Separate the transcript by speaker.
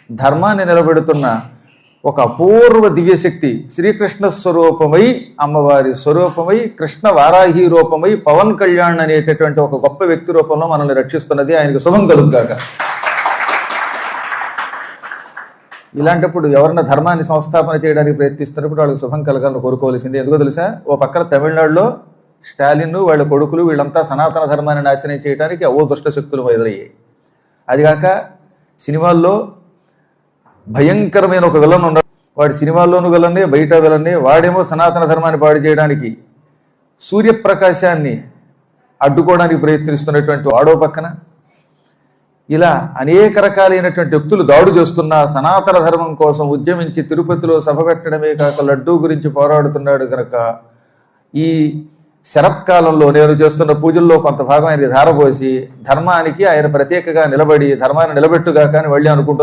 Speaker 1: ధర్మాన్ని నిలబెడుతున్న ఒక అపూర్వ దివ్యశక్తి శ్రీకృష్ణ స్వరూపమై, అమ్మవారి స్వరూపమై, కృష్ణ వారాహి రూపమై, పవన్ కళ్యాణ్ అనేటటువంటి ఒక గొప్ప వ్యక్తి రూపంలో మనల్ని రక్షిస్తున్నది. ఆయనకు శుభం కలుగుగాక. ఇలాంటప్పుడు ఎవరన్నా ధర్మాన్ని సంస్థాపన చేయడానికి ప్రయత్నిస్తున్నప్పుడు వాళ్ళకి శుభం కలగాలని కోరుకోవాల్సింది. ఎందుకో తెలుసా? ఓ పక్కన తమిళనాడులో స్టాలిన్ వాళ్ళ కొడుకులు వీళ్ళంతా సనాతన ధర్మాన్ని నాశనం చేయడానికి ఓ దుష్ట శక్తులు మొదలయ్యాయి. అదిగాక సినిమాల్లో భయంకరమైన ఒక విలన్ ఉన్నాడు. వాడి సినిమాల్లోనూ విలన్నే, బయట విలన్నే. వాడేమో సనాతన ధర్మాన్ని పాడు చేయడానికి, సూర్యప్రకాశాన్ని అడ్డుకోవడానికి ప్రయత్నిస్తున్నటువంటి వాడో పక్కన, ఇలా అనేక రకాలైనటువంటి వ్యక్తులు దాడు చేస్తున్నా సనాతన ధర్మం కోసం ఉద్యమించి తిరుపతిలో సభ పెట్టడమే కాక లడ్డూ గురించి పోరాడుతున్నాడు కనుక ఈ శరత్కాలంలో నేను చేస్తున్న పూజల్లో కొంత భాగం ఆయనకి ధారపోసి ధర్మానికి ఆయన ప్రత్యేకగా నిలబడి ధర్మాన్ని నిలబెట్టుగా కానీ వెళ్ళి అనుకుంటున్నాను.